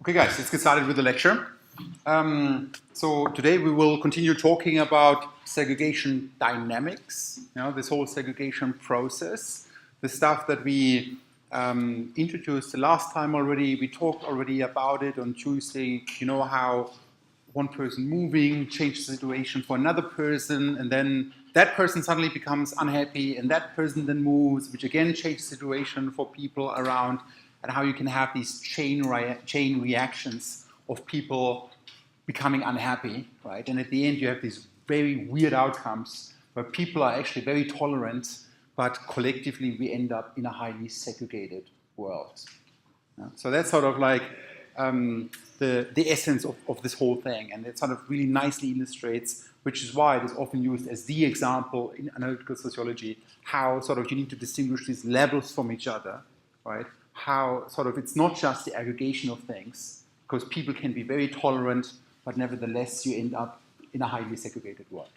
Okay, guys, let's get started with the lecture. So today we will continue talking about segregation dynamics, this whole segregation process, the stuff that we introduced the last time already. We talked already about it on Tuesday, how one person moving changes the situation for another person, and then that person suddenly becomes unhappy, and that person then moves, which again changes the situation for people around, and how you can have these chain reactions of people becoming unhappy, right? And at the end, you have these very weird outcomes where people are actually very tolerant, but collectively we end up in a highly segregated world. So that's sort of like the essence of this whole thing, and it sort of really nicely illustrates, which is why it is often used as the example in analytical sociology, how sort of you need to distinguish these levels from each other, right? How sort of it's not just the aggregation of things, because people can be very tolerant, but nevertheless you end up in a highly segregated world.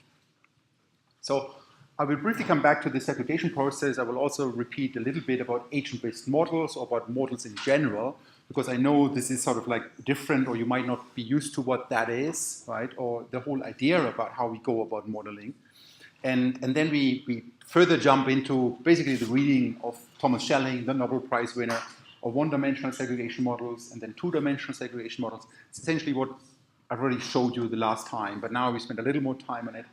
So I will briefly come back to the segregation process. I will also repeat a little bit about agent-based models, or about models in general, because I know this is sort of like different, or you might not be used to what that is, right? Or the whole idea about how we go about modeling. And then we further jump into basically the reading of Thomas Schelling, the Nobel Prize winner, of one-dimensional segregation models and then two-dimensional segregation models. It's essentially what I've already showed you the last time, but now we spend a little more time on it.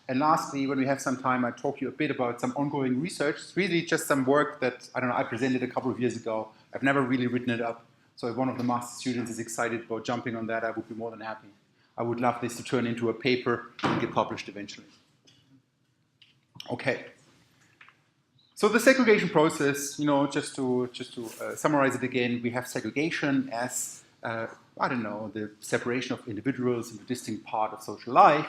And lastly, when we have some time, I talk to you a bit about some ongoing research. It's really just some work that, I presented a couple of years ago. I've never really written it up. So if one of the master students is excited about jumping on that, I would be more than happy. I would love this to turn into a paper and get published eventually. Okay. So the segregation process, just to summarize it again, we have segregation as, the separation of individuals in a distinct part of social life,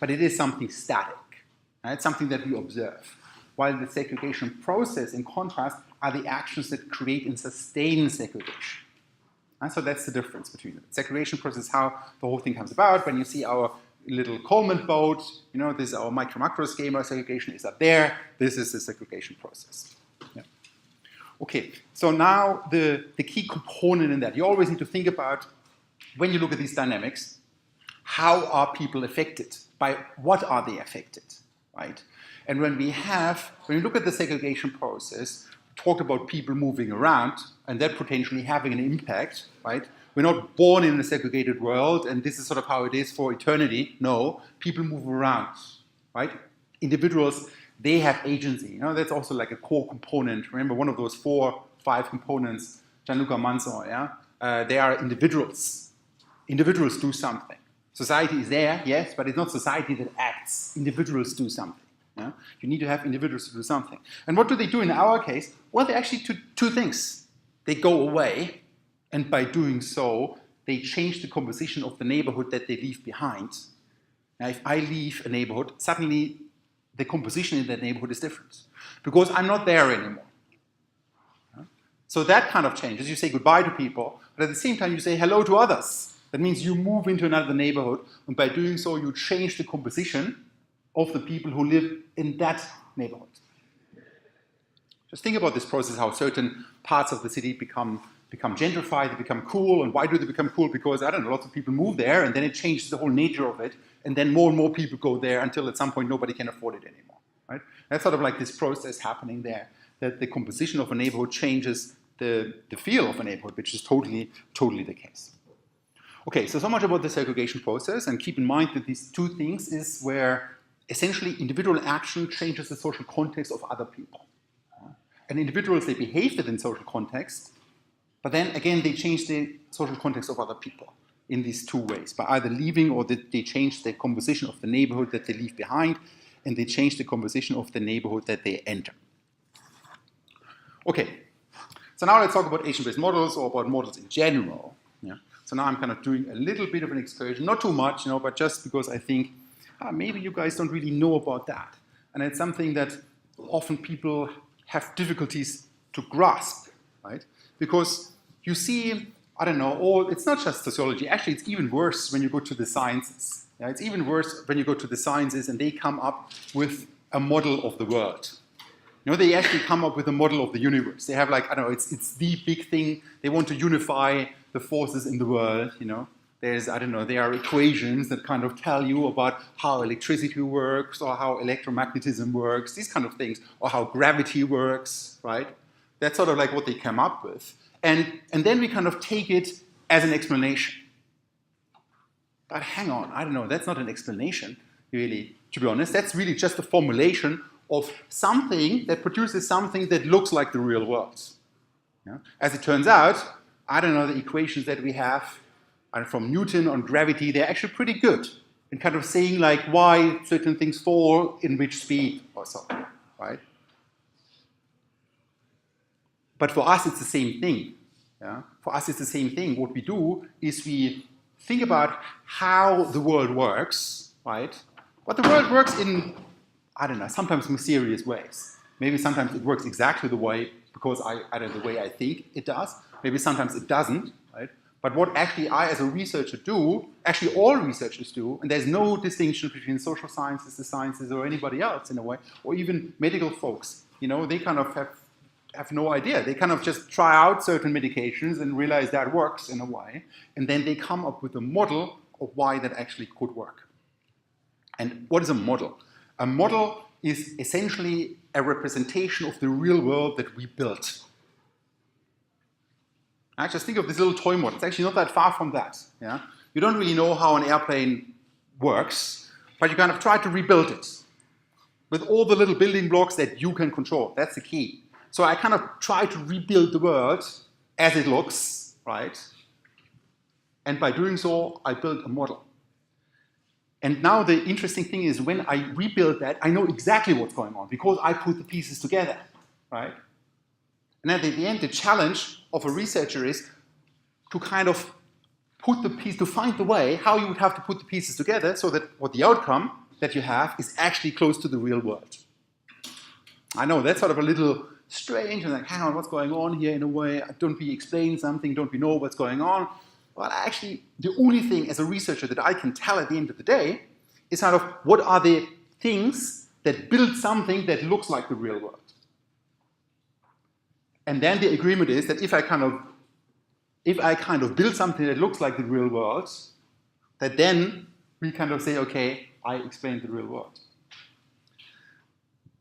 but it is something static. Right? It's something that we observe. While the segregation process, in contrast, are the actions that create and sustain segregation. And so that's the difference between them. Segregation process is how the whole thing comes about. When you see our little Coleman boat, this is our micro-macro schema, segregation is up there. This is the segregation process. Yeah. Okay, so now the key component in that, you always need to think about, when you look at these dynamics, how are people affected? By what are they affected, right? And when we look at the segregation process, talked about people moving around and that potentially having an impact, right? We're not born in a segregated world and this is sort of how it is for eternity. No, people move around, right? Individuals, they have agency. That's also like a core component. Remember one of those 4-5 components, Gianluca Manzo, yeah? They are individuals. Individuals do something. Society is there, yes, but it's not society that acts. Individuals do something. Yeah? You need to have individuals to do something. And what do they do in our case? Well, they actually do two things. They go away, and by doing so, they change the composition of the neighborhood that they leave behind. Now, if I leave a neighborhood, suddenly the composition in that neighborhood is different, because I'm not there anymore. Yeah? So that kind of changes. You say goodbye to people, but at the same time, you say hello to others. That means you move into another neighborhood, and by doing so, you change the composition of the people who live in that neighborhood. Just think about this process, how certain parts of the city become gentrified, they become cool. And why do they become cool? Because, lots of people move there, and then it changes the whole nature of it, and then more and more people go there until at some point nobody can afford it anymore, right? That's sort of like this process happening there, that the composition of a neighborhood changes the feel of a neighborhood, which is totally the case. Okay, so much about the segregation process, and keep in mind that these two things is where essentially individual action changes the social context of other people. And individuals, they behave within social context, but then again, they change the social context of other people in these two ways, by either leaving or they change the composition of the neighborhood that they leave behind, and they change the composition of the neighborhood that they enter. Okay, so now let's talk about agent-based models, or about models in general. Yeah? So now I'm kind of doing a little bit of an excursion, not too much, but just because I think maybe you guys don't really know about that. And it's something that often people have difficulties to grasp, right? Because you see, it's not just sociology. Actually, it's even worse when you go to the sciences. Yeah? It's even worse when you go to the sciences and they come up with a model of the world. They actually come up with a model of the universe. They have it's the big thing. They want to unify the forces in the world, There's, I don't know, there are equations that kind of tell you about how electricity works or how electromagnetism works, these kind of things, or how gravity works, right? That's sort of like what they come up with. And then we kind of take it as an explanation. But hang on, I don't know, that's not an explanation, really, to be honest. That's really just a formulation of something that produces something that looks like the real world. Yeah? As it turns out, I don't know, the equations that we have from Newton on gravity, they're actually pretty good in kind of saying like why certain things fall in which speed or so, right? But for us, it's the same thing. Yeah? For us, it's the same thing. What we do is we think about how the world works, right? But the world works in, I don't know, sometimes mysterious ways. Maybe sometimes it works exactly the way, because I don't know, the way I think it does. Maybe sometimes it doesn't, right? But what actually I, as a researcher, do, actually all researchers do, and there's no distinction between social sciences, the sciences, or anybody else in a way, or even medical folks, they kind of have no idea. They kind of just try out certain medications and realize that works in a way, and then they come up with a model of why that actually could work. And what is a model? A model is essentially a representation of the real world that we built. Just think of this little toy model. It's actually not that far from that. Yeah? You don't really know how an airplane works, but you kind of try to rebuild it with all the little building blocks that you can control. That's the key. So I kind of try to rebuild the world as it looks, right? And by doing so, I build a model. And now the interesting thing is when I rebuild that, I know exactly what's going on because I put the pieces together, right? And at the end, the challenge of a researcher is to kind of to find the way how you would have to put the pieces together so that what the outcome that you have is actually close to the real world. I know that's sort of a little strange and like, hang on, what's going on here in a way? Don't we explain something? Don't we know what's going on? Well, actually, the only thing as a researcher that I can tell at the end of the day is kind of what are the things that build something that looks like the real world. And then the agreement is that if I kind of build something that looks like the real world, that then we kind of say, okay, I explained the real world.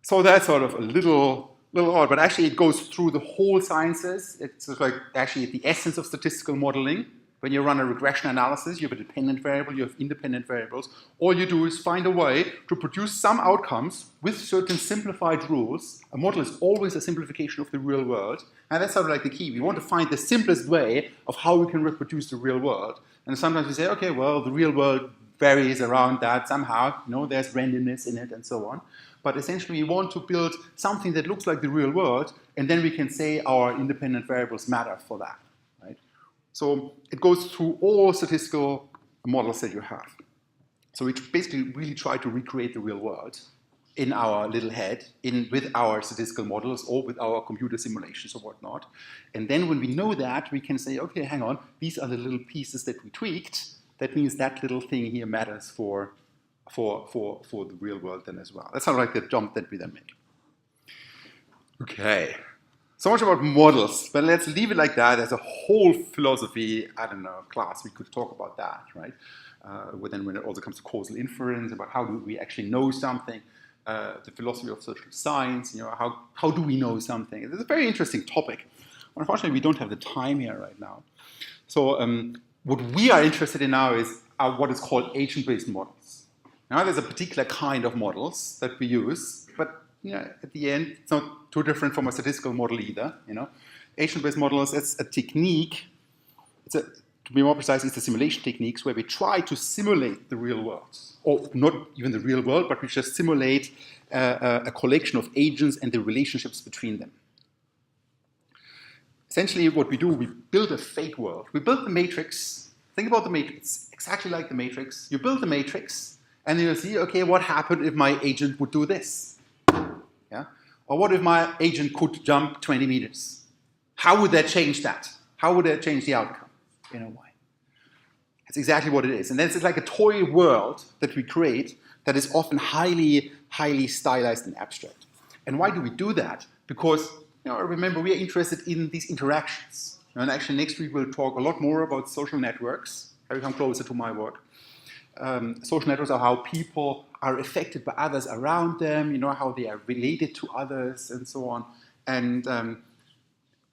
So that's sort of a little odd, but actually it goes through the whole sciences. It's like actually the essence of statistical modeling. When you run a regression analysis, you have a dependent variable, you have independent variables. All you do is find a way to produce some outcomes with certain simplified rules. A model is always a simplification of the real world. And that's sort of like the key. We want to find the simplest way of how we can reproduce the real world. And sometimes we say, okay, well, the real world varies around that somehow. There's randomness in it and so on. But essentially, we want to build something that looks like the real world, and then we can say our independent variables matter for that. So it goes through all statistical models that you have. So we basically really try to recreate the real world in our little head, with our statistical models or with our computer simulations or whatnot. And then when we know that, we can say, okay, hang on, these are the little pieces that we tweaked. That means that little thing here matters for the real world then as well. That's sort of like the jump that we then make. Okay. So much about models, but let's leave it like that. There's a whole philosophy, class. We could talk about that, right? Then when it also comes to causal inference, about how do we actually know something, the philosophy of social science, how do we know something? It's a very interesting topic. Unfortunately, we don't have the time here right now. So what we are interested in now is what is called agent-based models. Now, there's a particular kind of models that we use, but at the end, it's not too different from a statistical model either. Agent-based models, it's a technique. To be more precise, it's the simulation techniques where we try to simulate the real world, or not even the real world, but we just simulate a collection of agents and the relationships between them. Essentially, what we do, we build a fake world. We build the matrix. Think about the matrix, exactly like the matrix. You build the matrix, and you'll see, okay, what happened if my agent would do this? Yeah? Or what if my agent could jump 20 meters? How would that change that? How would that change the outcome in a way? That's exactly what it is. And then it's like a toy world that we create that is often highly, highly stylized and abstract. And why do we do that? Because, remember, we are interested in these interactions. And actually next week we'll talk a lot more about social networks. I will come closer to my work. Social networks are how people are affected by others around them, how they are related to others and so on. And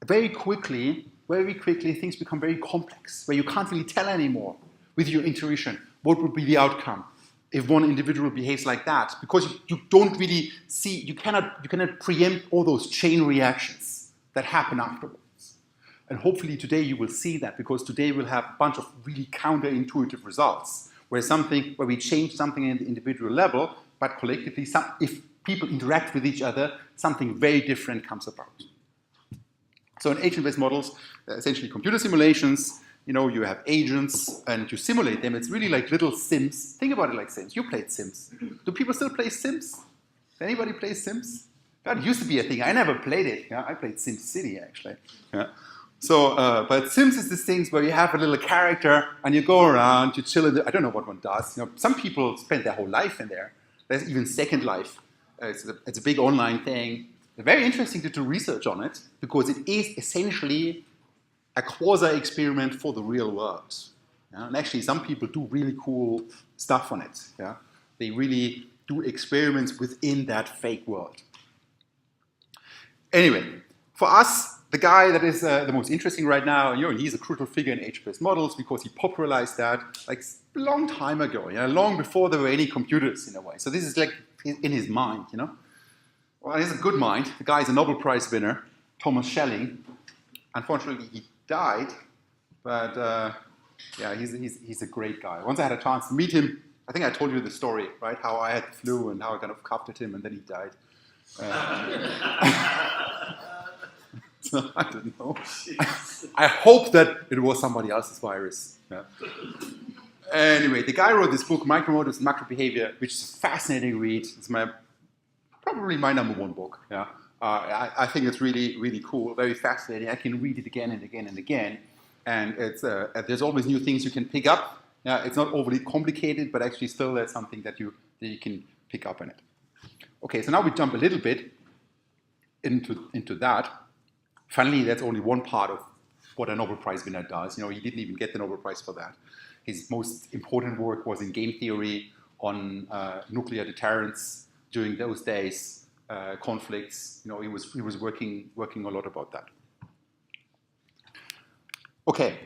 very quickly, things become very complex, where you can't really tell anymore with your intuition what would be the outcome if one individual behaves like that, because you don't really see, you cannot preempt all those chain reactions that happen afterwards. And hopefully today you will see that, because today we'll have a bunch of really counterintuitive results, where we change something at the individual level, but collectively, if people interact with each other, something very different comes about. So in agent-based models, essentially computer simulations, you have agents and you simulate them. It's really like little Sims. Think about it like Sims. You played Sims. Do people still play Sims? Does anybody play Sims? That used to be a thing. I never played it. Yeah, I played SimCity, actually. Yeah. So, but Sims is this thing where you have a little character and you go around, you chill in the, I don't know what one does. Some people spend their whole life in there. There's even Second Life. It's a big online thing. It's very interesting to do research on it, because it is essentially a quasi-experiment for the real world. Yeah? And actually, some people do really cool stuff on it. Yeah? They really do experiments within that fake world. Anyway, for us, the guy that is the most interesting right now, he's a crucial figure in agent-based models because he popularized that like a long time ago, long before there were any computers in a way. So this is like in his mind, Well, he has a good mind. The guy is a Nobel Prize winner, Thomas Schelling. Unfortunately, he died, but yeah, he's a great guy. Once I had a chance to meet him, I think I told you the story, right? How I had the flu and how I kind of coughed at him and then he died. So I don't know. I hope that it was somebody else's virus. Yeah. Anyway, the guy wrote this book, Micromotives and Macro Behavior, which is a fascinating read. It's probably my #1 book. Yeah. I think it's really, really cool, very fascinating. I can read it again and again and again. And it's, there's always new things you can pick up. Yeah, it's not overly complicated, but actually still there's something that you can pick up in it. Okay, so now we jump a little bit into that. Finally, that's only one part of what a Nobel Prize winner does. He didn't even get the Nobel Prize for that. His most important work was in game theory on nuclear deterrence during those days, conflicts. He was working a lot about that. Okay,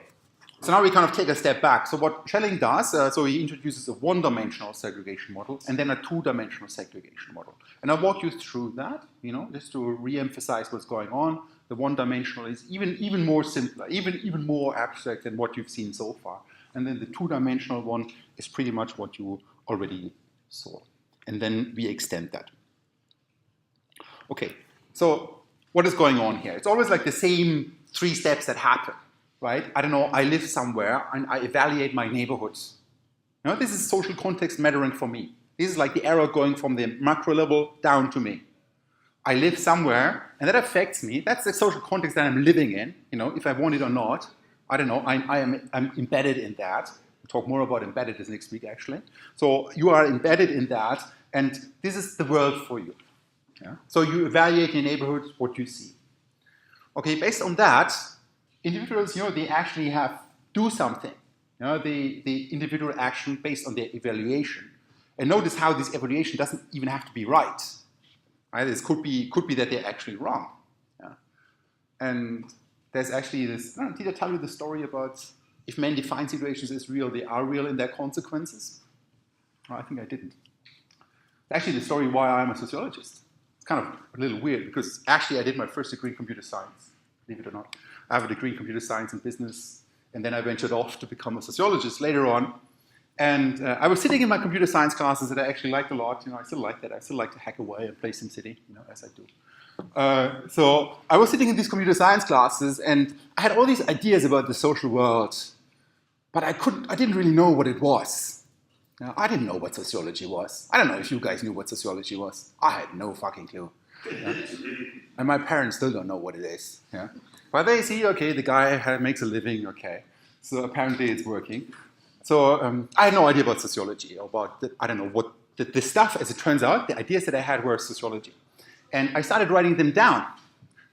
so now we kind of take a step back. So what Schelling does, so he introduces a one-dimensional segregation model and then a two-dimensional segregation model. And I'll walk you through that, just to re-emphasize what's going on. The one-dimensional is even more simpler, even more abstract than what you've seen so far. And then the two-dimensional one is pretty much what you already saw. And then we extend that. Okay, so what is going on here? It's always like the same 3 steps that happen, right? I don't know, I live somewhere and I evaluate my neighborhoods. This is social context mattering for me. This is like the arrow going from the macro level down to me. I live somewhere, and that affects me. That's the social context that I'm living in, if I want it or not. I don't know, I'm embedded in that. We'll talk more about embeddedness next week, actually. So you are embedded in that, and this is the world for you. Yeah? So you evaluate your neighborhood, what you see. Okay, based on that, individuals, they actually do something. The individual action based on their evaluation. And notice how this evaluation doesn't even have to be right. Right? This could be that they're actually wrong. Yeah? And there's actually this, did I tell you the story about if men define situations as real, they are real in their consequences? Oh, I think I didn't. It's actually the story why I'm a sociologist. It's kind of a little weird because actually I did my first degree in computer science, believe it or not. I have a degree in computer science and business, and then I ventured off to become a sociologist later on. And I was sitting in my computer science classes that I actually liked a lot. I still like that. I still like to hack away and play SimCity, as I do. So I was sitting in these computer science classes, and I had all these ideas about the social world, but I didn't really know what it was. I didn't know what sociology was. I don't know if you guys knew what sociology was. I had no fucking clue. Yeah? And my parents still don't know what it is. Yeah? But they see, okay, the guy makes a living, okay. So apparently it's working. So I had no idea about sociology, about, I don't know, what the stuff, as it turns out, the ideas that I had were sociology. And I started writing them down.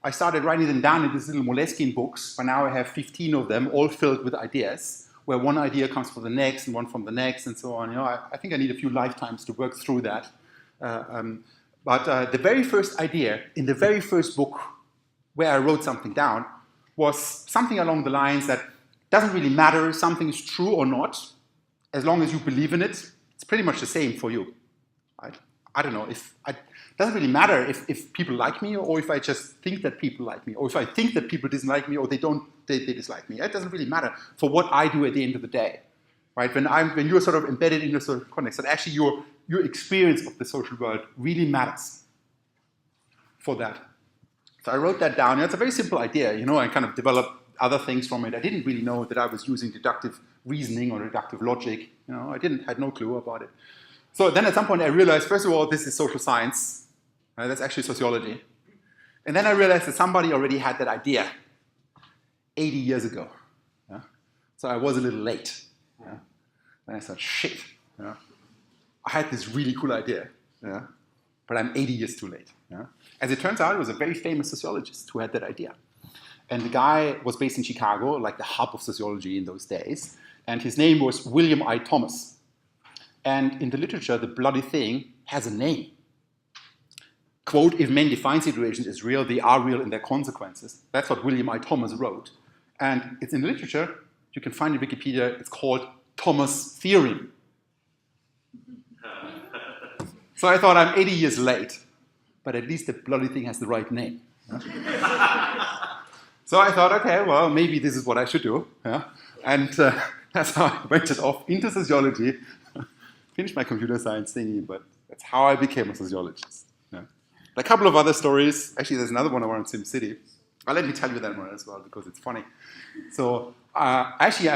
I started writing them down in these little Moleskine books, but now I have 15 of them, all filled with ideas, where one idea comes from the next and one from the next and so on. I think I need a few lifetimes to work through that. But the very first idea in the very first book where I wrote something down was something along the lines that doesn't really matter if something is true or not, as long as you believe in it. It's pretty much the same for you. Right? I don't know, it doesn't really matter if people like me or if I just think that people like me, or if I think that people dislike me or they dislike me. It doesn't really matter for what I do at the end of the day. Right? When you're sort of embedded in a social context, that actually your experience of the social world really matters for that. So I wrote that down. It's a very simple idea. I kind of developed other things from it. I didn't really know that I was using deductive reasoning or deductive logic. I had no clue about it. So then at some point I realized, first of all, this is social science. That's actually sociology. And then I realized that somebody already had that idea 80 years ago. Yeah? So I was a little late. Yeah? Then I thought, shit. Yeah? I had this really cool idea. Yeah? But I'm 80 years too late. Yeah? As it turns out, it was a very famous sociologist who had that idea. And the guy was based in Chicago, like the hub of sociology in those days. And his name was William I. Thomas. And in the literature, the bloody thing has a name. Quote, if men define situations as real, they are real in their consequences. That's what William I. Thomas wrote. And it's in the literature, you can find in Wikipedia, it's called Thomas theorem. So I thought, I'm 80 years late, but at least the bloody thing has the right name. So I thought, okay, well, maybe this is what I should do. Yeah? And that's how I went off into sociology. Finished my computer science thingy, but that's how I became a sociologist. Yeah? A couple of other stories. Actually, there's another one around SimCity. Well, let me tell you that one as well, because it's funny. So actually,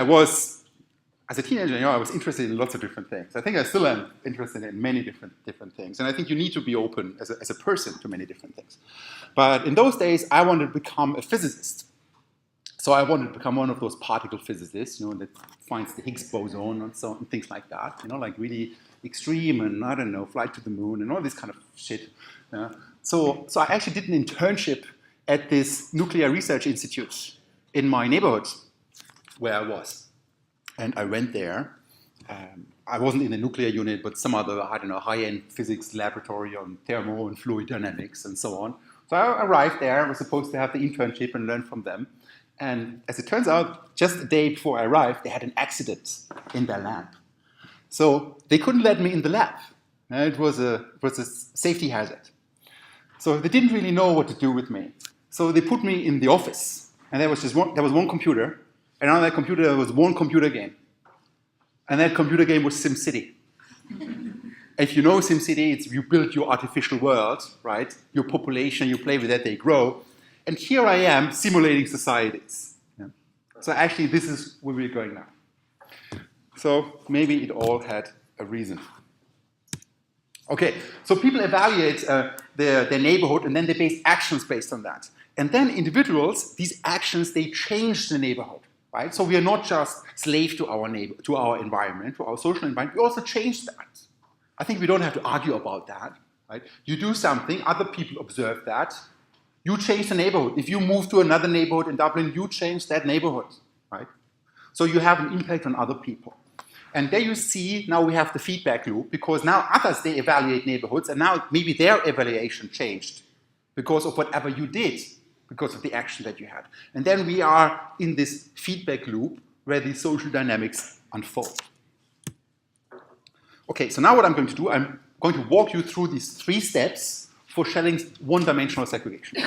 as a teenager, I was interested in lots of different things. I think I still am interested in many different things. And I think you need to be open as a person to many different things. But in those days, I wanted to become a physicist. So I wanted to become one of those particle physicists, that finds the Higgs boson and so and things like that, like really extreme and, I don't know, flight to the moon and all this kind of shit. Yeah. So I actually did an internship at this nuclear research institute in my neighborhood where I was. And I went there. I wasn't in the nuclear unit, but some other, high-end physics laboratory on thermo and fluid dynamics and so on. So I arrived there. I was supposed to have the internship and learn from them. And as it turns out, just a day before I arrived, they had an accident in their lab. So they couldn't let me in the lab. It was a safety hazard. So they didn't really know what to do with me. So they put me in the office. And there was one computer. And on that computer, there was one computer game. And that computer game was SimCity. If you know SimCity, you build your artificial world, right? Your population, you play with that, they grow. And here I am simulating societies. Yeah. So actually, this is where we're going now. So maybe it all had a reason. Okay, so people evaluate their neighborhood, and then they base actions based on that. And then individuals, these actions, they change the neighborhood. Right? So we are not just slave to our environment, to our social environment. We also change that. I think we don't have to argue about that. Right? You do something, other people observe that. You change the neighborhood. If you move to another neighborhood in Dublin, you change that neighborhood. Right? So you have an impact on other people. And there you see, now we have the feedback loop, because now others, they evaluate neighborhoods, and now maybe their evaluation changed because of whatever you did, because of the action that you had. And then we are in this feedback loop where the social dynamics unfold. Okay, so now what I'm going to do, I'm going to walk you through these 3 steps for Schelling's one-dimensional segregation.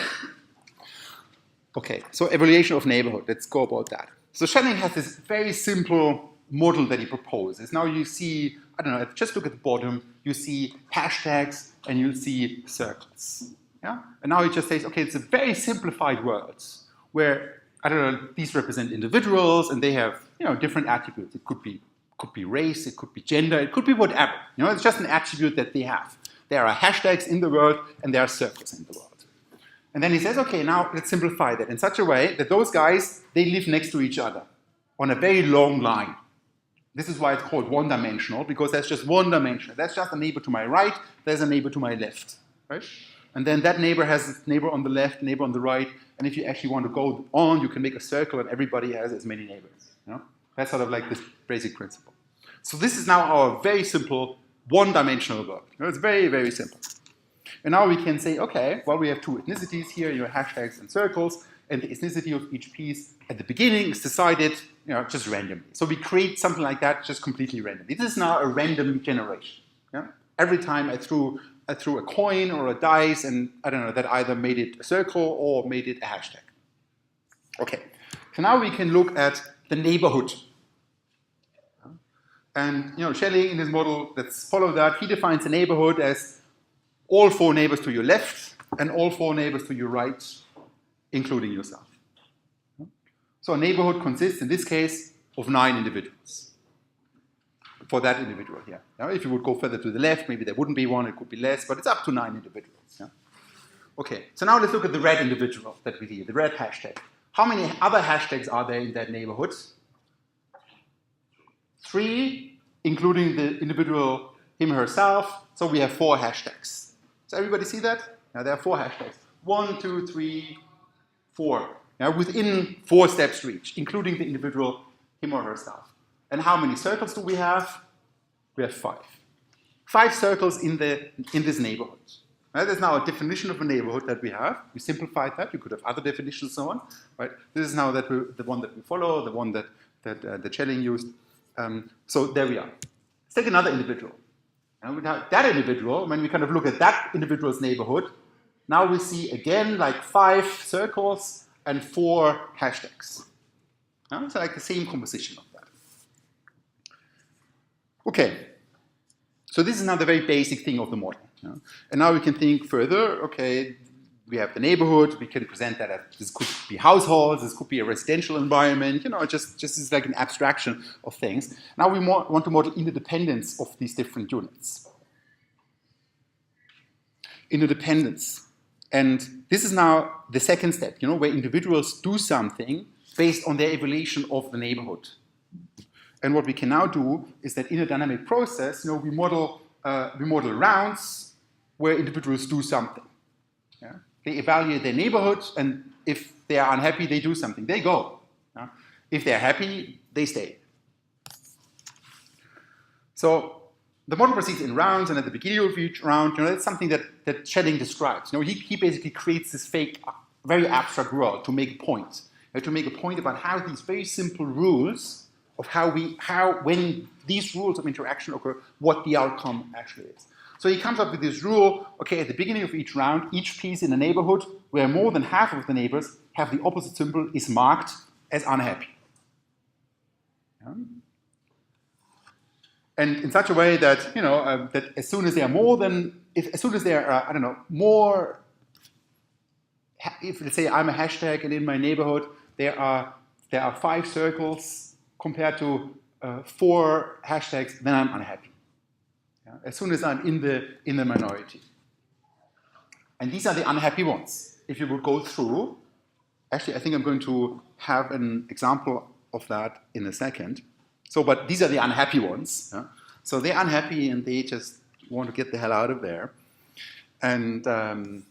Okay, so evaluation of neighborhood, let's go about that. So Schelling has this very simple model that he proposes. Now you see, I don't know, just look at the bottom, you see hashtags and you see circles. Yeah? And now he just says, okay, it's a very simplified world where, I don't know, these represent individuals and they have, different attributes. It could be race, it could be gender, it could be whatever. It's just an attribute that they have. There are hashtags in the world and there are circles in the world. And then he says, okay, now let's simplify that in such a way that those guys, they live next to each other on a very long line. This is why it's called one-dimensional, because there's just one dimension. That's just a neighbor to my right, there's a neighbor to my left. Right? And then that neighbor has its neighbor on the left, neighbor on the right. And if you actually want to go on, you can make a circle and everybody has as many neighbors. You know? That's sort of like this basic principle. So this is now our very simple one-dimensional world. You know, it's very, very simple. And now we can say, okay, well, we have two ethnicities here, you know, hashtags and circles, and the ethnicity of each piece at the beginning is decided, you know, just randomly. So we create something like that just completely randomly. This is now a random generation. Yeah? Every time I threw a coin or a dice, and I don't know, that either made it a circle or made it a hashtag. Okay, so now we can look at the neighborhood. And you know, Schelling in his model, let's follow that. He defines a neighborhood as all 4 neighbors to your left and all 4 neighbors to your right, including yourself. So a neighborhood consists, in this case, of 9 individuals. For that individual here. Now, if you would go further to the left, maybe there wouldn't be one, it could be less, but it's up to 9 individuals. Yeah? Okay, so now let's look at the red individual that we see, the red hashtag. How many other hashtags are there in that neighborhood? 3, including the individual him, herself. So we have 4 hashtags. Does everybody see that? Now there are 4 hashtags. 1, 2, 3, 4. Now within 4 steps to each, including the individual him or herself. And how many circles do we have? We have 5. 5 circles in this neighborhood. Right? There's now a definition of a neighborhood that we have. We simplified that. You could have other definitions and so on. Right? This is now the one that we follow, the one that Schelling used. So there we are. Let's take another individual. And that individual, when we kind of look at that individual's neighborhood, now we see again like 5 circles and 4 hashtags. So like the same composition of that. Okay, so this is now the very basic thing of the model. And now we can think further, okay, we have the neighborhood, we can present that as, this could be households, this could be a residential environment, you know, just is like an abstraction of things. Now we want to model interdependence of these different units. Interdependence. And this is now the second step, you know, where individuals do something based on their evaluation of the neighborhood. And what we can now do is that in a dynamic process, you know, we model rounds where individuals do something. Yeah? They evaluate their neighborhood, and if they are unhappy, they do something. They go. Yeah? If they're happy, they stay. So the model proceeds in rounds, and at the beginning of each round, you know, that's something that Schelling describes. You know, he basically creates this fake, very abstract world to make a point. To make a point about how these very simple rules of when these rules of interaction occur, what the outcome actually is. So he comes up with this rule, okay, at the beginning of each round, each piece in a neighborhood where more than half of the neighbors have the opposite symbol is marked as unhappy. Yeah? And in such a way that, you know, that as soon as there are more, if let's say I'm a hashtag and in my neighborhood there are 5 circles compared to 4 hashtags, then I'm unhappy. Yeah? As soon as I'm in the minority. And these are the unhappy ones. If you would go through, actually I think I'm going to have an example of that in a second. So, but these are the unhappy ones. Yeah? So they're unhappy and they just want to get the hell out of there. And no,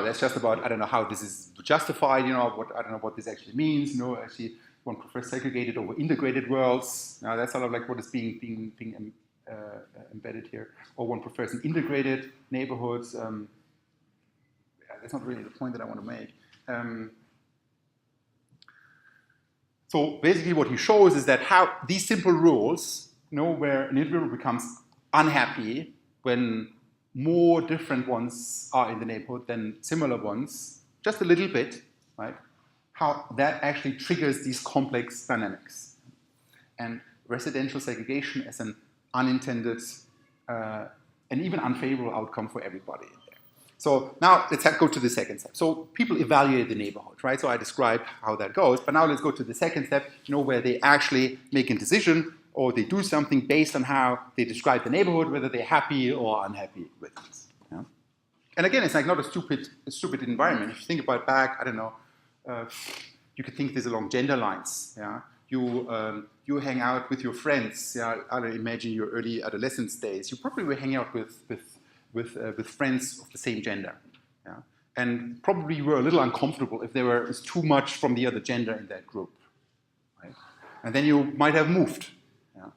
that's just about, I don't know how this is justified, you know, I don't know what this actually means, you know, actually one prefers segregated over integrated worlds. Now that's sort of like what is being embedded here. Or one prefers an integrated neighborhoods. That's not really the point that I want to make. So basically what he shows is that how these simple rules, you know, where an individual becomes unhappy when more different ones are in the neighborhood than similar ones, just a little bit, right? How that actually triggers these complex dynamics. And residential segregation as an unintended and even unfavorable outcome for everybody in there. So now let's go to the second step. So people evaluate the neighborhood, right? So I described how that goes, but now let's go to the second step, you know, where they actually make a decision or they do something based on how they describe the neighborhood, whether they're happy or unhappy with it. Yeah? And again, it's like not a stupid environment. If you think about back, I don't know, you could think this along gender lines. Yeah, you hang out with your friends. Yeah, I imagine your early adolescence days. You probably were hanging out with with friends of the same gender. Yeah? And probably were a little uncomfortable if there was too much from the other gender in that group. Right? And then you might have moved. Yeah?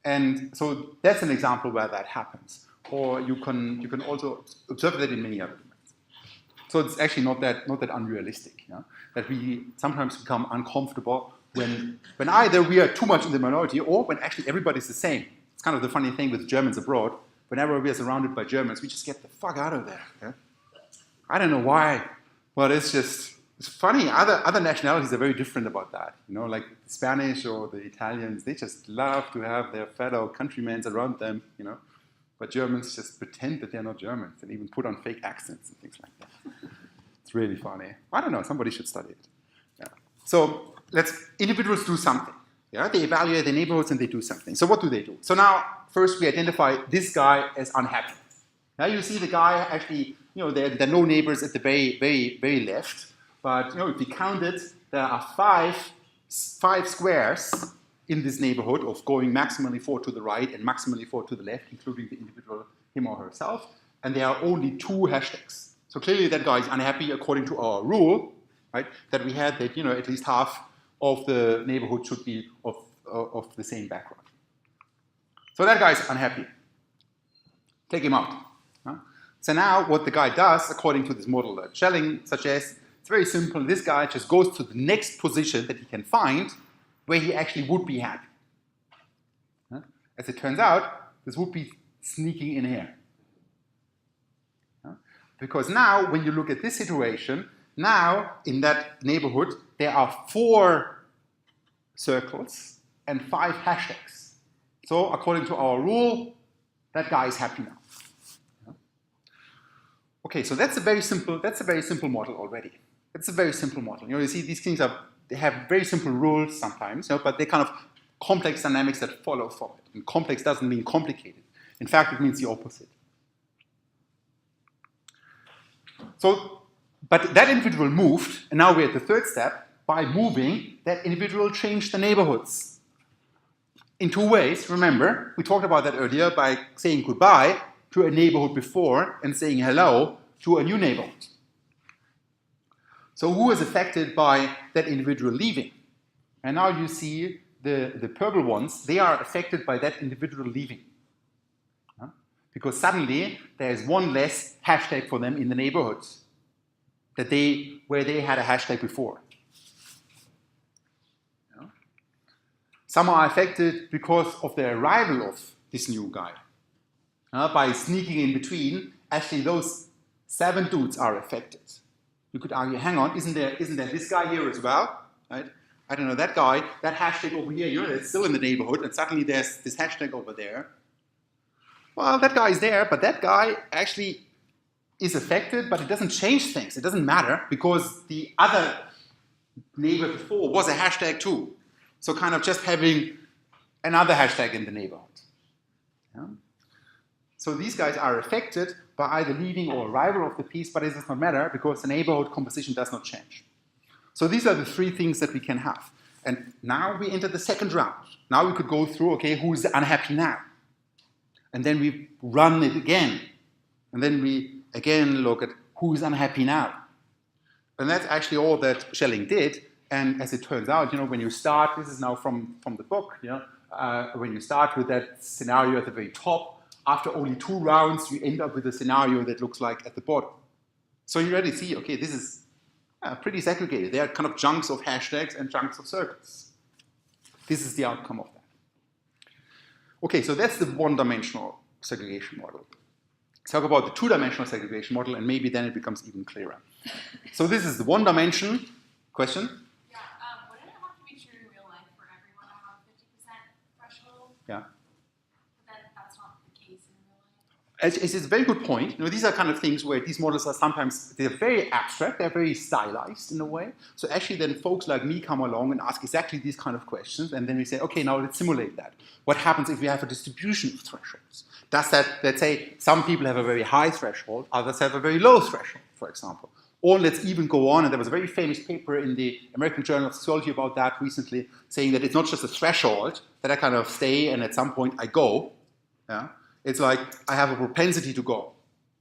And so that's an example where that happens. Or you can also observe that in many other domains. So it's actually not that unrealistic, yeah? That we sometimes become uncomfortable when either we are too much in the minority or when actually everybody's the same. It's kind of the funny thing with Germans abroad. Whenever we are surrounded by Germans, we just get the fuck out of there. Yeah? I don't know why. Well, it's funny. Other nationalities are very different about that. You know, like the Spanish or the Italians, they just love to have their fellow countrymen around them, you know. But Germans just pretend that they're not Germans and even put on fake accents and things like that. It's really funny. I don't know, somebody should study it. Yeah. So individuals do something. Yeah? They evaluate their neighborhoods and they do something. So what do? So now, first we identify this guy as unhappy. Now you see the guy actually, you know, there are no neighbors at the very left. But, you know, if we count it, there are five squares in this neighborhood of going maximally 4 to the right and maximally 4 to the left, including the individual, him or herself, and there are only 2 hashtags. So clearly that guy is unhappy according to our rule, right, that we had that, you know, at least half of the neighborhood should be of the same background. So that guy is unhappy. Take him out. Huh? So now what the guy does, according to this model that Schelling suggests, it's very simple. This guy just goes to the next position that he can find where he actually would be happy. As it turns out, this would be sneaking in here. Because now, when you look at this situation, now in that neighborhood, there are 4 circles and 5 hashtags. So according to our rule, that guy is happy now. Okay, so that's a very simple model already. It's a very simple model. You know, you see these things they have very simple rules sometimes, you know, but they're kind of complex dynamics that follow from it. And complex doesn't mean complicated. In fact, it means the opposite. So, but that individual moved, and now we're at the third step. By moving, that individual changed the neighborhoods. In 2 ways, remember, we talked about that earlier by saying goodbye to a neighborhood before and saying hello to a new neighborhood. So who is affected by that individual leaving? And now you see the purple ones, they are affected by that individual leaving. Because suddenly there is 1 less hashtag for them in the neighborhoods where they had a hashtag before. Some are affected because of the arrival of this new guy. By sneaking in between, actually those 7 dudes are affected. You could argue, hang on, isn't there this guy here as well? Right? I don't know, that guy, that hashtag over here, you know, it's still in the neighborhood, and suddenly there's this hashtag over there. Well, that guy is there, but that guy actually is affected, but it doesn't change things. It doesn't matter, because the other neighbor before was a hashtag too. So kind of just having another hashtag in the neighborhood. Yeah? So these guys are affected by either leaving or arrival of the piece, but it does not matter because the neighborhood composition does not change. So these are the 3 things that we can have. And now we enter the second round. Now we could go through, okay, who is unhappy now? And then we run it again. And then we again look at who is unhappy now. And that's actually all that Schelling did. And as it turns out, you know, when you start, this is now from the book, you know, when you start with that scenario at the very top, after only 2 rounds, you end up with a scenario that looks like at the bottom. So you already see, okay, this is pretty segregated. There are kind of chunks of hashtags and chunks of circles. This is the outcome of that. Okay, so that's the 1-dimensional segregation model. Let's talk about the 2-dimensional segregation model, and maybe then it becomes even clearer. So this is the 1-dimension question. Yeah, wouldn't it have to be true in real life for everyone to have a 50% threshold? Yeah. But then that's not the case in real life. It's a very good point. You know, these are kind of things where these models are sometimes, they're very abstract, they're very stylized in a way. So actually then folks like me come along and ask exactly these kind of questions, and then we say, okay, now let's simulate that. What happens if we have a distribution of thresholds? Does that, let's say, some people have a very high threshold, others have a very low threshold, for example. Or let's even go on, and there was a very famous paper in the American Journal of Sociology about that recently, saying that it's not just a threshold, that I kind of stay and at some point I go. Yeah? It's like I have a propensity to go.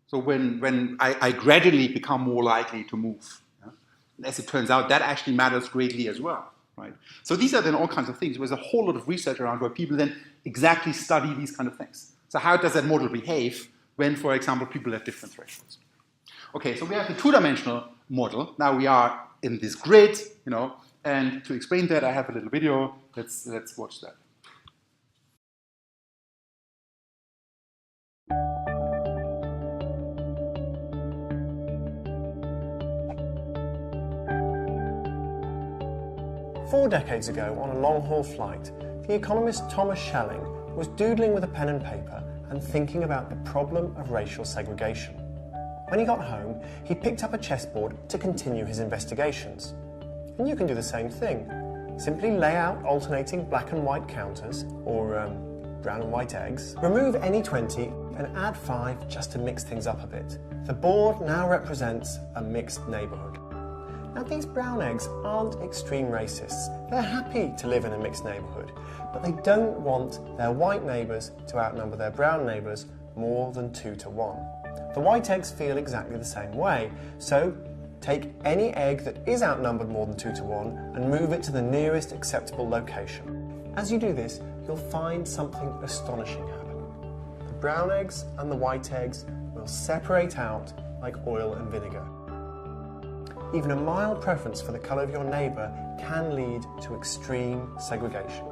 So when I gradually become more likely to move. Yeah? As it turns out, that actually matters greatly as well. Right? So these are then all kinds of things. There's a whole lot of research around where people then exactly study these kind of things. So how does that model behave when, for example, people have different thresholds? Okay, so we have the two-dimensional model. Now we are in this grid, and to explain that, I have a little video. Let's watch that. Four decades ago, on a long-haul flight, the economist Thomas Schelling was doodling with a pen and paper and thinking about the problem of racial segregation. When he got home, he picked up a chessboard to continue his investigations. And you can do the same thing. Simply lay out alternating black and white counters, or brown and white eggs, remove any 20 and add 5 just to mix things up a bit. The board now represents a mixed neighbourhood. Now, these brown eggs aren't extreme racists. They're happy to live in a mixed neighbourhood, but they don't want their white neighbours to outnumber their brown neighbours more than 2 to 1. The white eggs feel exactly the same way, so take any egg that is outnumbered more than 2 to 1 and move it to the nearest acceptable location. As you do this, you'll find something astonishing happen. The brown eggs and the white eggs will separate out like oil and vinegar. Even a mild preference for the colour of your neighbour can lead to extreme segregation.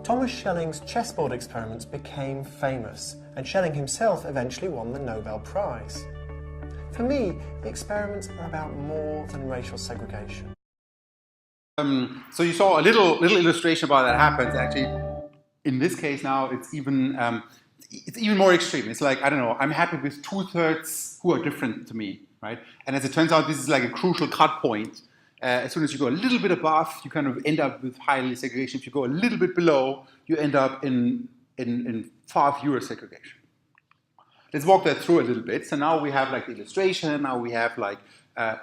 Thomas Schelling's chessboard experiments became famous, and Schelling himself eventually won the Nobel Prize. For me, the experiments are about more than racial segregation. So you saw a little illustration about that happens. Actually, in this case now, it's even more extreme. It's like, I don't know, I'm happy with 2/3 who are different to me. Right? And as it turns out, this is like a crucial cut point. As soon as you go a little bit above, you kind of end up with highly segregation. If you go a little bit below, you end up in far fewer segregation. Let's walk that through a little bit. So now we have like the illustration. Now we have like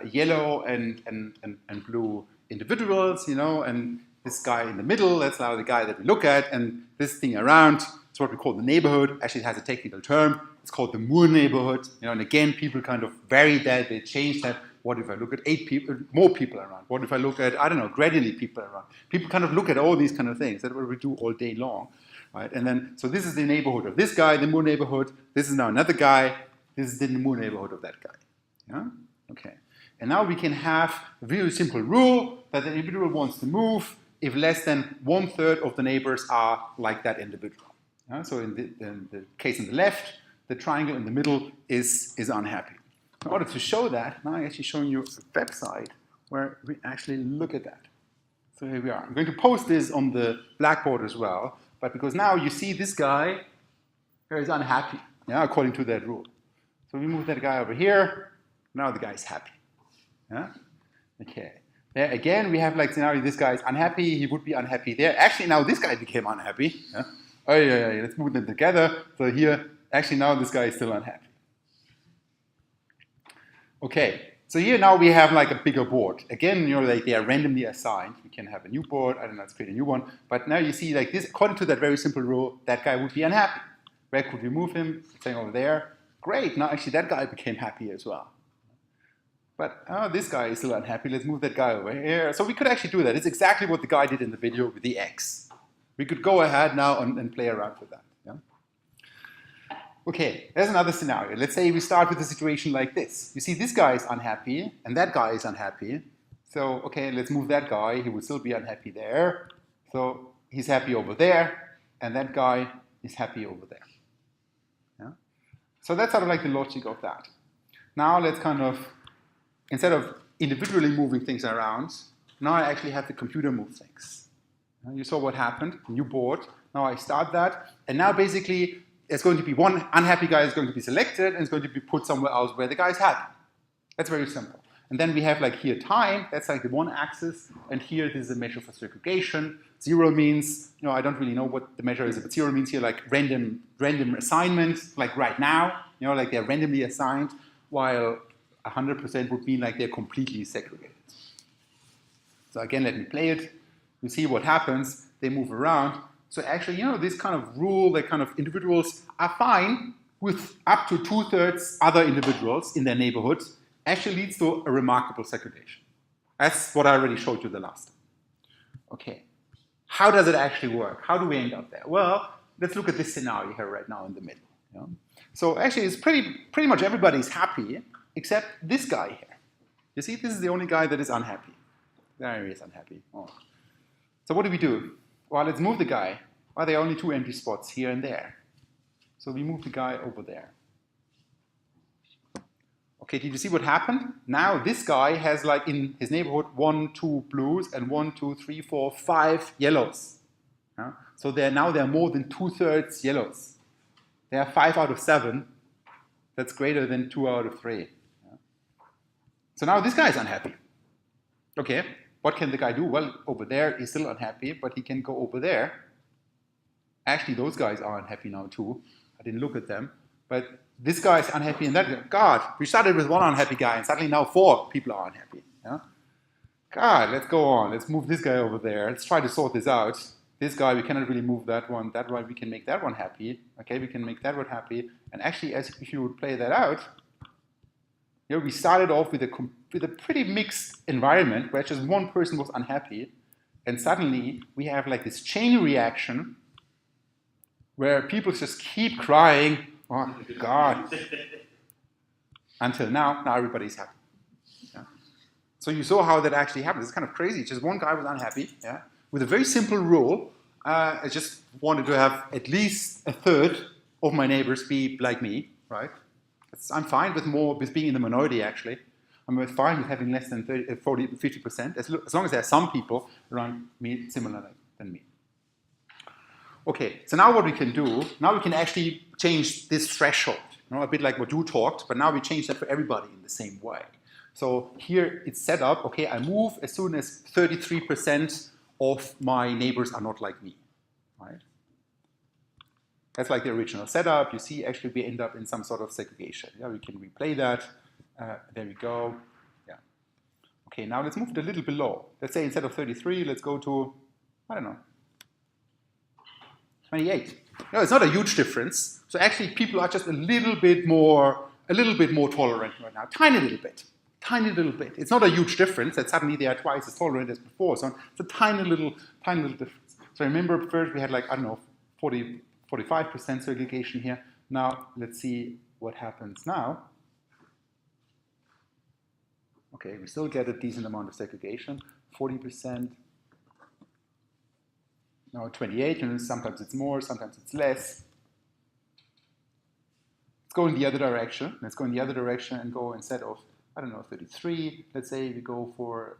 yellow and blue individuals, and this guy in the middle, that's now the guy that we look at. And this thing around, it's what we call the neighborhood. Actually, it has a technical term. It's called the Moore neighborhood. And again, people kind of vary that. They change that. What if I look at 8 people, more people around? What if I look at, I don't know, gradually people around? People kind of look at all these kind of things. That's what we do all day long, right? And then, so this is the neighborhood of this guy, the Moore neighborhood. This is now another guy. This is the Moore neighborhood of that guy. Yeah? Okay. And now we can have a very simple rule that the individual wants to move if less than 1/3 of the neighbors are like that individual. Yeah? So in the case on the left, the triangle in the middle is unhappy. In order to show that, now I'm actually showing you a website where we actually look at that. So here we are. I'm going to post this on the Blackboard as well, but because now you see this guy here is unhappy, according to that rule. So we move that guy over here. Now the guy is happy. Yeah? Okay. There again, we have like scenario, this guy is unhappy, he would be unhappy there. Actually, now this guy became unhappy. Yeah? Oh, yeah, let's move them together. So here, actually now this guy is still unhappy. Okay, so here now we have like a bigger board. Again, like they are randomly assigned. We can have a new board, I don't know, let's create a new one. But now you see like this, according to that very simple rule, that guy would be unhappy. Where could we move him? Saying over there. Great, now actually that guy became happy as well. But this guy is still unhappy. Let's move that guy over here. So we could actually do that. It's exactly what the guy did in the video with the X. We could go ahead now and play around with that. Yeah? Okay, there's another scenario. Let's say we start with a situation like this. You see this guy is unhappy, and that guy is unhappy. So, okay, let's move that guy. He would still be unhappy there. So he's happy over there, and that guy is happy over there. Yeah? So that's sort of like the logic of that. Now let's kind of, instead of individually moving things around, now I actually have the computer move things. You saw what happened, new board. Now I start that, and now basically there's going to be one unhappy guy is going to be selected and it's going to be put somewhere else where the guy is happy. That's very simple. And then we have like here time, that's like the one axis, and here this is a measure for segregation. 0 means, I don't really know what the measure is, but 0 means here like random assignment, like right now, like they're randomly assigned, while 100% would mean like they're completely segregated. So again, let me play it. You see what happens, they move around. So actually, this kind of rule that kind of individuals are fine with up to 2/3 other individuals in their neighborhood actually leads to a remarkable segregation. That's what I already showed you the last time. Okay. How does it actually work? How do we end up there? Well, let's look at this scenario here right now in the middle. So actually, it's pretty much everybody's happy except this guy here. You see, this is the only guy that is unhappy. There he is unhappy. Oh. So what do? Well, let's move the guy. Well, there are only 2 empty spots here and there. So we move the guy over there. Okay, did you see what happened? Now this guy has, like, in his neighborhood 1, 2 blues and 1, 2, 3, 4, 5 yellows. So now there are more than 2/3 yellows. There are 5 out of 7. That's greater than 2 out of 3. So now this guy is unhappy. Okay, what can the guy do? Well, over there he's still unhappy, but he can go over there. Actually, those guys are unhappy now too. I didn't look at them. But this guy is unhappy and that guy. God, we started with 1 unhappy guy and suddenly now 4 people are unhappy. God, let's go on. Let's move this guy over there. Let's try to sort this out. This guy, we cannot really move that one. That one, we can make that one happy. Okay, we can make that one happy. And actually, if you would play that out, we started off with a pretty mixed environment where just one person was unhappy. And suddenly, we have like this chain reaction where people just keep crying, oh, God. Until now everybody's happy. So you saw how that actually happened. It's kind of crazy. Just one guy was unhappy, with a very simple rule. I just wanted to have at least 1/3 of my neighbors be like me, right? I'm fine with being in the minority, actually. I'm fine with having less than 40, 50%, as long as there are some people around me similar than me. Okay, so now what we can do, now we can actually change this threshold, a bit like what you talked, but now we change that for everybody in the same way. So here it's set up, okay, I move as soon as 33% of my neighbors are not like me, right? That's like the original setup. You see, actually, we end up in some sort of segregation. We can replay that. There we go. Okay, now let's move it a little below. Let's say instead of 33, let's go to, I don't know, 28. No, it's not a huge difference. So actually, people are just a little bit more tolerant right now. Tiny little bit. It's not a huge difference that suddenly they are twice as tolerant as before. So it's a tiny little difference. So remember, first we had like, I don't know, 45% segregation here. Now let's see what happens now. Okay, we still get a decent amount of segregation, 40%. Now 28, sometimes it's more, sometimes it's less. Let's go in the other direction. Let's go in the other direction and go instead of, I don't know, 33, let's say we go for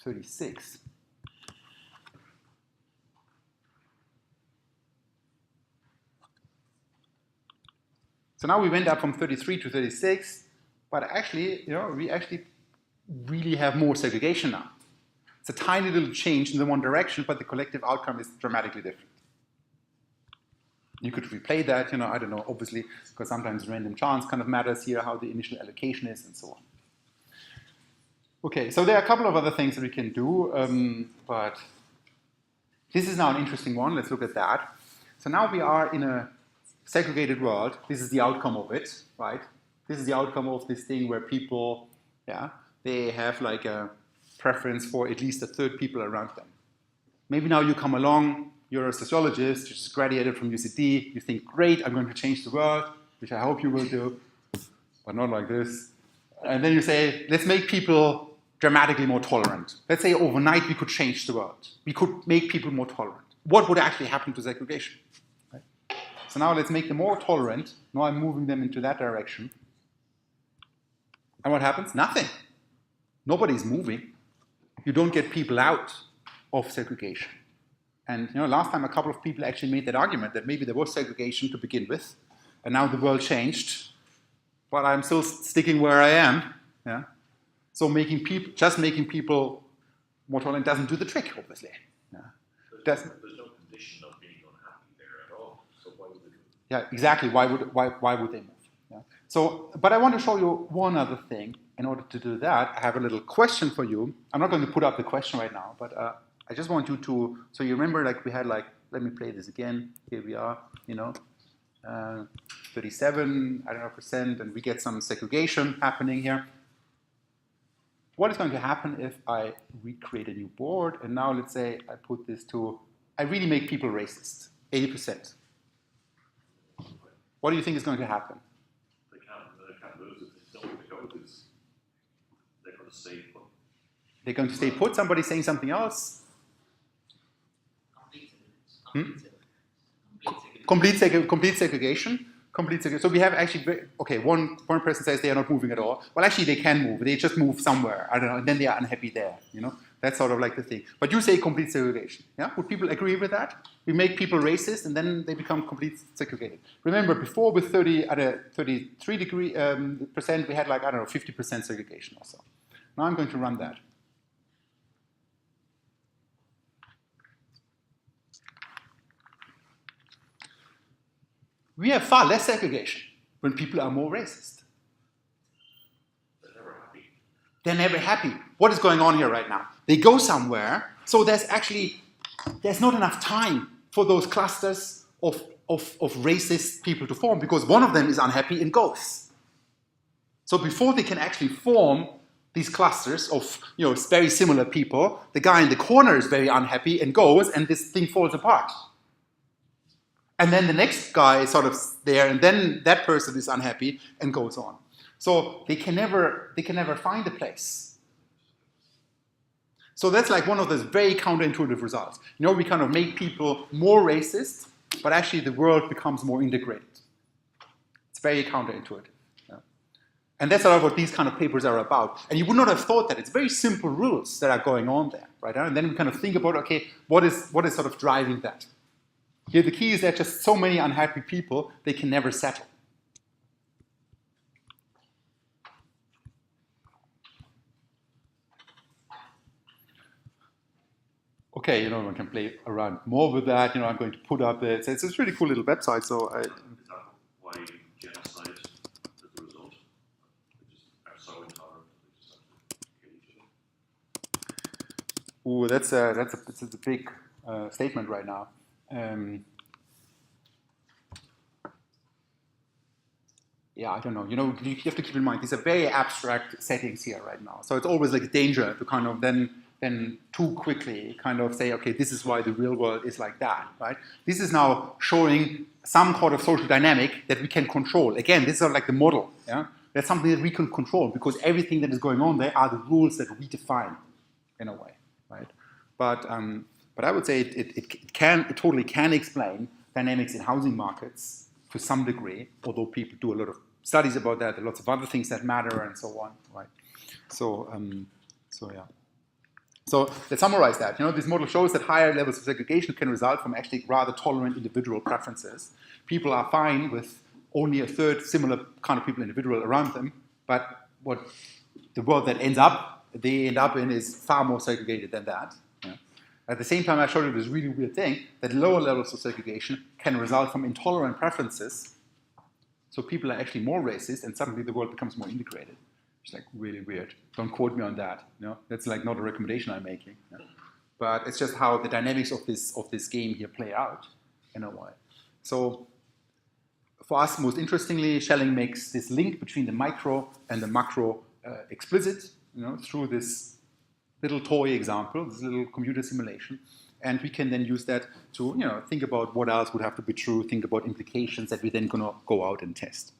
36. So now we went up from 33 to 36, but actually, we actually really have more segregation now. It's a tiny little change in the one direction, but the collective outcome is dramatically different. You could replay that, I don't know, obviously, because sometimes random chance kind of matters here, how the initial allocation is, and so on. Okay, so there are a couple of other things that we can do, but this is now an interesting one. Let's look at that. So now we are in a segregated world. This is the outcome of it, right? This is the outcome of this thing where people, they have like a preference for at least 1/3 people around them. Maybe now you come along, you're a sociologist, you just graduated from UCD, you think, great, I'm going to change the world, which I hope you will do, but not like this. And then you say, let's make people dramatically more tolerant. Let's say overnight we could change the world. We could make people more tolerant. What would actually happen to segregation? Right? So now let's make them more tolerant. Now I'm moving them into that direction. And what happens? Nothing. Nobody's moving. You don't get people out of segregation. And last time a couple of people actually made that argument that maybe there was segregation to begin with, and now the world changed, but I'm still sticking where I am. So just making people more tolerant doesn't do the trick, obviously. There's no condition of being unhappy there at all. So why would they do it? Yeah, exactly. Why would they move? So, but I want to show you one other thing. In order to do that, I have a little question for you. I'm not going to put up the question right now, but I just want you to, so you remember like we had like let me play this again. Here we are, 37, I don't know, percent, and we get some segregation happening here. What is going to happen if I recreate a new board, and now let's say I put this to, I really make people racist, 80%. What do you think is going to happen? They can't lose it. They don't go with this. They're going to stay put. They're going to stay put. Somebody saying something else? Complete segregation. So we have actually, okay, one person says they are not moving at all. Well, actually they can move. They just move somewhere. I don't know. And then they are unhappy there. That's sort of like the thing. But you say complete segregation. Yeah? Would people agree with that? We make people racist and then they become complete segregated. Remember, before with 33% we had like, I don't know, 50% segregation or so. Now I'm going to run that. We have far less segregation when people are more racist. They're never happy. They're never happy. What is going on here right now? They go somewhere, so there's not enough time for those clusters of racist people to form because one of them is unhappy and goes. So before they can actually form these clusters of very similar people, the guy in the corner is very unhappy and goes, and this thing falls apart. And then the next guy is sort of there, and then that person is unhappy and goes on. So they can never find a place. So that's like one of those very counterintuitive results. We kind of make people more racist, but actually the world becomes more integrated. It's very counterintuitive. Yeah. And that's a lot of what these kind of papers are about. And you would not have thought that. It's very simple rules that are going on there, right? And then we kind of think about, okay, what is sort of driving that? Here the key is that just so many unhappy people, they can never settle. Okay, we can play around more with that. I'm going to put up it's a really cool little website. So Is that why genocide is the result? They just are so intolerant they just have to kill each other. Ooh, that's a big statement right now. Yeah, I don't know. You have to keep in mind these are very abstract settings here right now. So it's always like a danger to kind of then too quickly kind of say, okay, this is why the real world is like that, right? This is now showing some kind of social dynamic that we can control. Again, this is like the model. Yeah, that's something that we can control because everything that is going on there are the rules that we define, in a way, right? But I would say it totally can explain dynamics in housing markets to some degree, although people do a lot of studies about that. There are lots of other things that matter and so on, right? So yeah. So let's summarize that. This model shows that higher levels of segregation can result from actually rather tolerant individual preferences. People are fine with only a third similar kind of people individual around them, but what the world that they end up in is far more segregated than that. Yeah. At the same time, I showed you this really weird thing that lower levels of segregation can result from intolerant preferences. So people are actually more racist, and suddenly the world becomes more integrated. It's like really weird. Don't quote me on that. That's like not a recommendation I'm making. Yeah. But it's just how the dynamics of this game here play out in a way. So for us, most interestingly, Schelling makes this link between the micro and the macro explicit, through this little toy example, this little computer simulation. And we can then use that to, think about what else would have to be true, think about implications that we're then going to go out and test.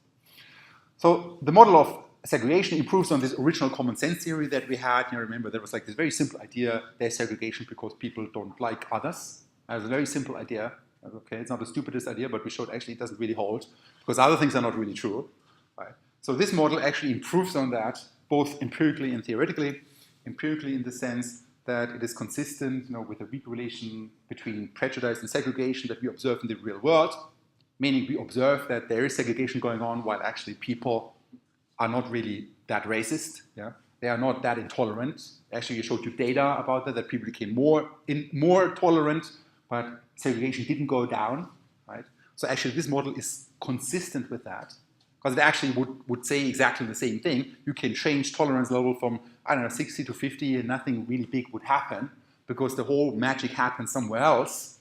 So the model of segregation improves on this original common sense theory that we had. Remember, there was like this very simple idea, there's segregation because people don't like others. That was a very simple idea. Okay, it's not the stupidest idea, but we showed actually it doesn't really hold because other things are not really true. Right? So this model actually improves on that, both empirically and theoretically. Empirically in the sense that it is consistent with the weak relation between prejudice and segregation that we observe in the real world, meaning we observe that there is segregation going on while actually people are not really that racist. Yeah? They are not that intolerant. Actually, I showed you data about that people became more tolerant, but segregation didn't go down. Right? So actually, this model is consistent with that. Because it actually would say exactly the same thing. You can change tolerance level from, 60 to 50 and nothing really big would happen because the whole magic happens somewhere else.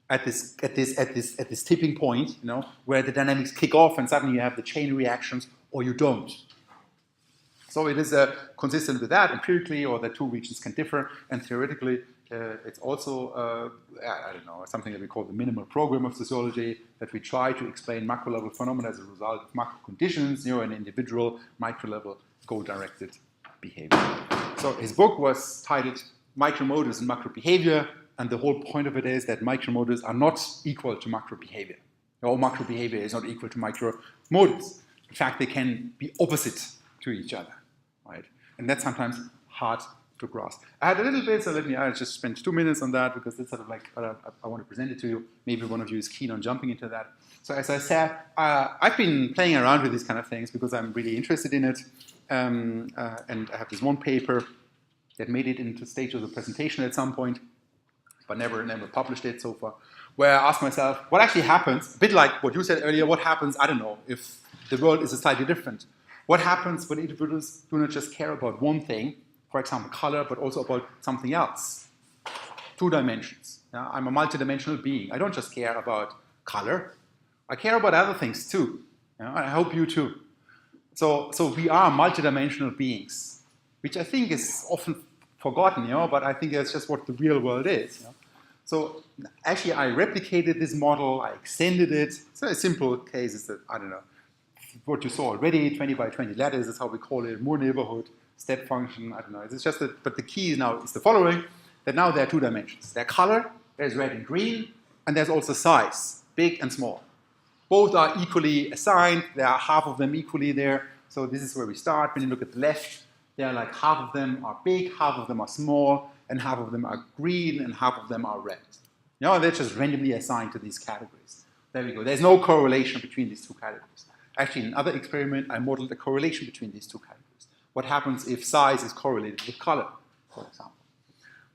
at this tipping point, you know, where the dynamics kick off and suddenly you have the chain reactions or you don't. So it is consistent with that empirically, or the two regions can differ, and theoretically it's also, I don't know, something that we call the minimal program of sociology, that we try to explain macro-level phenomena as a result of macro conditions, you know, an individual micro-level goal-directed behavior. So his book was titled Micromotives and Macro Behavior, and the whole point of it is that micromotives are not equal to macro behavior. Or macro behavior is not equal to micromotives. In fact, they can be opposite to each other, right? And that's sometimes hard to grasp. I had a little bit, so I'll just spend 2 minutes on that, because that's sort of like what I want to present it to you. Maybe one of you is keen on jumping into that. So as I said, I've been playing around with these kind of things because I'm really interested in it. And I have this one paper that made it into stage of the presentation at some point, but never published it so far, where I asked myself, what actually happens, a bit like what you said earlier, what happens, I don't know, if the world is slightly different. What happens when individuals do not just care about one thing, for example, color, but also about something else? 2 dimensions. Yeah? I'm a multidimensional being. I don't just care about color. I care about other things too. Yeah? I hope you too. So we are multidimensional beings, which I think is often forgotten, you know, but I think that's just what the real world is. You know? So actually, I replicated this model, I extended it. So a simple case is that, I don't know, what you saw already, 20 by 20 letters is how we call it, Moore neighborhood, step function, I don't know. It's just that, but the key now is the following, that now there are 2 dimensions. There's color, there's red and green, and there's also size, big and small. Both are equally assigned, there are half of them equally there. So this is where we start. When you look at the left, there are like half of them are big, half of them are small, and half of them are green, and half of them are red. You know, they're just randomly assigned to these categories. There we go. There's no correlation between these 2 categories. Actually, in another experiment, I modeled a correlation between these 2 categories. What happens if size is correlated with color, for example?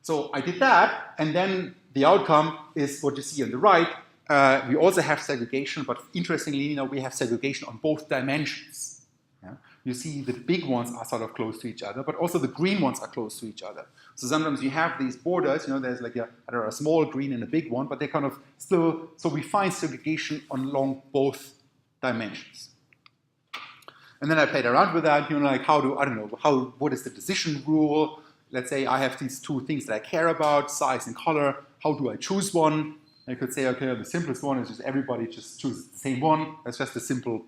So I did that, and then the outcome is what you see on the right. We also have segregation, but interestingly, you know, we have segregation on both dimensions. Yeah? You see the big ones are sort of close to each other, but also the green ones are close to each other. So sometimes you have these borders, you know, there's like a small green and a big one, but they kind of still, so we find segregation along both dimensions. And then I played around with that, you know, like what is the decision rule? Let's say I have these 2 things that I care about, size and color. How do I choose one? I could say, okay, the simplest one is just everybody just chooses the same one. That's just a simple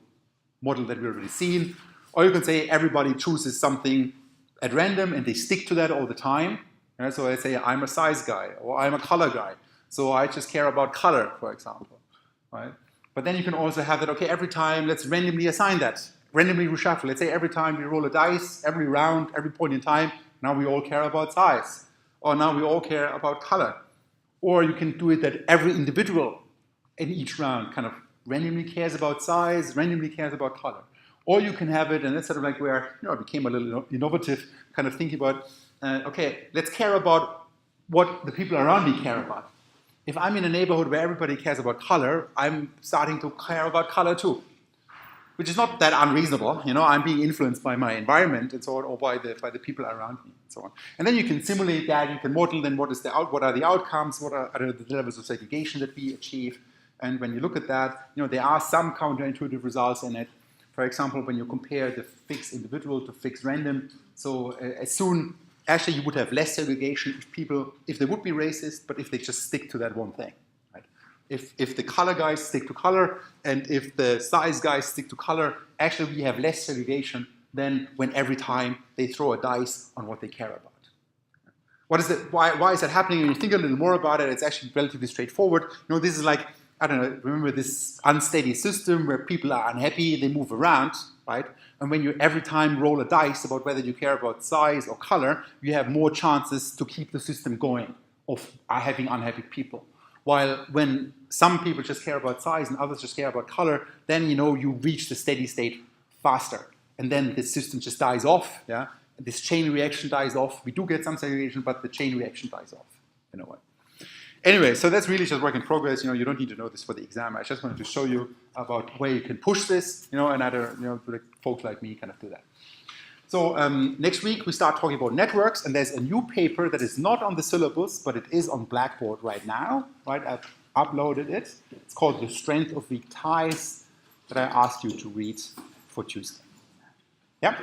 model that we've already seen. Or you can say everybody chooses something at random and they stick to that all the time. And so I say I'm a size guy or I'm a color guy. So I just care about color, for example. Right? But then you can also have that, okay, every time let's randomly assign that. Randomly reshuffle. Let's say every time we roll a dice, every round, every point in time, now we all care about size. Or now we all care about color. Or you can do it that every individual in each round kind of randomly cares about size, randomly cares about color. Or you can have it, and that's sort of like where, you know, I became a little innovative, kind of thinking about, okay, let's care about what the people around me care about. If I'm in a neighborhood where everybody cares about color, I'm starting to care about color too. Which is not that unreasonable, you know, I'm being influenced by my environment and so on, or by the people around me and so on. And then you can simulate that, you can model then what are the outcomes, what are the levels of segregation that we achieve. And when you look at that, you know, there are some counterintuitive results in it. For example, when you compare the fixed individual to fixed random, so actually you would have less segregation if they would be racist, but if they just stick to that one thing. If the color guys stick to color and if the size guys stick to color, actually we have less segregation than when every time they throw a dice on what they care about. What is it? Why is that happening? When you think a little more about it, it's actually relatively straightforward. You know, this is like, I don't know, remember this unsteady system where people are unhappy, they move around, right? And when you every time roll a dice about whether you care about size or color, you have more chances to keep the system going of having unhappy people. While when some people just care about size and others just care about color, then, you know, you reach the steady state faster. And then the system just dies off, yeah? This chain reaction dies off. We do get some segregation, but the chain reaction dies off, in a way. Anyway, so that's really just work in progress. You know, you don't need to know this for the exam. I just wanted to show you about where you can push this, you know, and other, you know, folks like me kind of do that. So next week we start talking about networks, and there's a new paper that is not on the syllabus, but it is on Blackboard right now. Right, I've uploaded it. It's called The Strength of Weak Ties, that I asked you to read for Tuesday. Yeah?